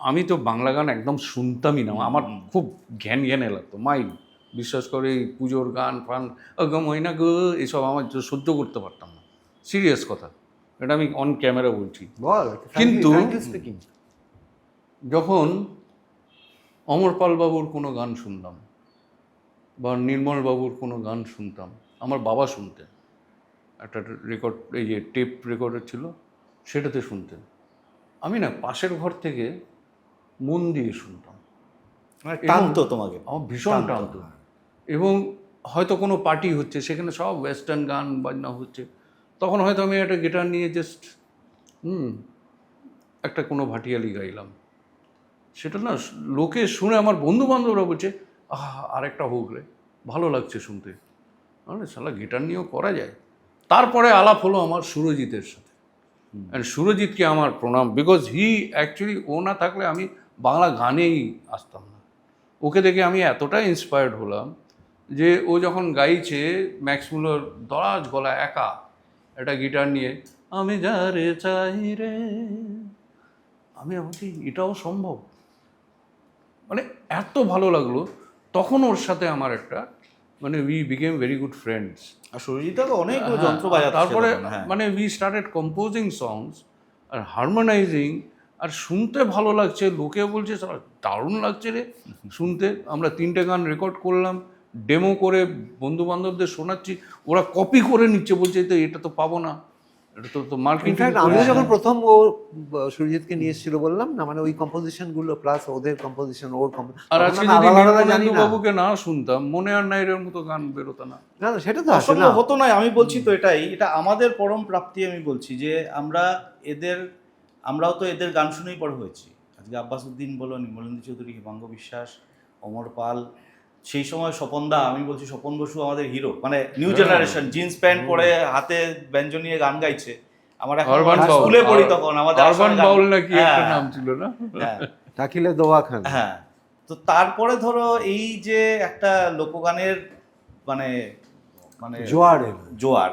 আমি তো বাংলা গান একদম শুনতামই না, আমার খুব ঘ্যান ঘ্যানে লাগতো। বিশ্বাস করে এই পুজোর গান ফান গম হয় না গো, এসব আমার সহ্য করতে পারতাম না, সিরিয়াস কথা, এটা আমি অন ক্যামেরা বলছি। কিন্তু যখন অমরপাল বাবুর কোনো গান শুনতাম বা নির্মল বাবুর কোনো গান শুনতাম, আমার বাবা শুনতেন, একটা রেকর্ড, এই যে টেপ রেকর্ডার ছিল সেটাতে শুনতেন, আমি না পাশের ঘর থেকে মন দিয়ে শুনতাম, টানতো তোমাকে? আমার ভীষণ টানতো। এবং হয়তো কোনো পার্টি হচ্ছে, সেখানে সব ওয়েস্টার্ন গান বাজনা হচ্ছে, তখন হয়তো আমি একটা গিটার নিয়ে জাস্ট একটা কোনো ভাটিয়ালি গাইলাম, সেটা না লোকে শুনে, আমার বন্ধু বান্ধবরা বলছে আরেকটা হোক রে, ভালো লাগছে শুনতে, মানে শালা গিটার নিয়েও করা যায়। তারপরে আলাপ হলো আমার সুরজিতের সাথে, অ্যান্ড সুরজিৎকে আমার প্রণাম, বিকজ হি অ্যাকচুয়ালি, ও না থাকলে আমি বাংলা গানেই আসতাম না। ওকে দেখে আমি এতটাই ইন্সপায়ার্ড হলাম যে ও যখন গাইছে ম্যাক্স মুলার দরাজ গলা একা একটা গিটার নিয়ে, আমি যারে চাই রে, আমি ভাবছি এটাও সম্ভব, মানে এত ভালো লাগলো। তখন ওর সাথে আমার একটা, মানে we became very good friends. আর সুরজিৎটা তো অনেক যন্ত্র বাজাচ্ছে তারপরে হ্যাঁ। মানে উই স্টার্টেড কম্পোজিং সংস আর হারমোনাইজিং, আর শুনতে ভালো লাগছে, লোকে বলছে দারুণ লাগছে রে শুনতে। আমরা 3টে গান রেকর্ড করলাম, ডেমো করে বন্ধু বান্ধবদের শোনাচ্ছি, ওরা কপি করে নিচ্ছে, বলছে তো এটা তো পাবো না, এটা তো মার্কেটিং। আমি যখন প্রথম ও সুরজিৎকে নিয়ে এসেছিল বললাম না, মানে ওই কম্পোজিশন গুলো প্লাস ওদের কম্পোজিশন, ওর আর আজকে যদি নির্মলেন্দু বাবুকে না শুনতাম, মনে আর নাই এর মতো গান বেরোতো না। না সেটা তো আসলে হতো না। আমি বলছি তো এটা আমাদের পরম প্রাপ্তি। আমি বলছি যে আমরাও তো এদের গান শুনেই বড় হয়েছি। আজকে আব্বাস উদ্দিন বলো, নির্মলেন্দু চৌধুরী, হিমাঙ্গ বিশ্বাস, অমর পাল, সেই সময় স্বপনদা, আমি বলছি স্বপন বসু আমাদের হিরো, মানে নিউ জেনারেশন, জিন্স প্যান্ট পরে হাতে ব্যঞ্জন নিয়ে গান গাইছে। আমার স্কুলে পড়ি তখন, আমাদের আরবান বাউল নাকি একটা নাম ছিল না, টাকিলে দোয়া খান। হ্যাঁ, তো তারপরে ধরো এই যে একটা লোকগানের মানে মানে জোয়ার,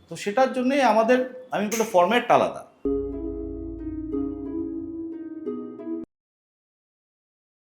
তো সেটার জন্যই আমাদের, আমি বলতে ফরম্যাটটা আলাদা।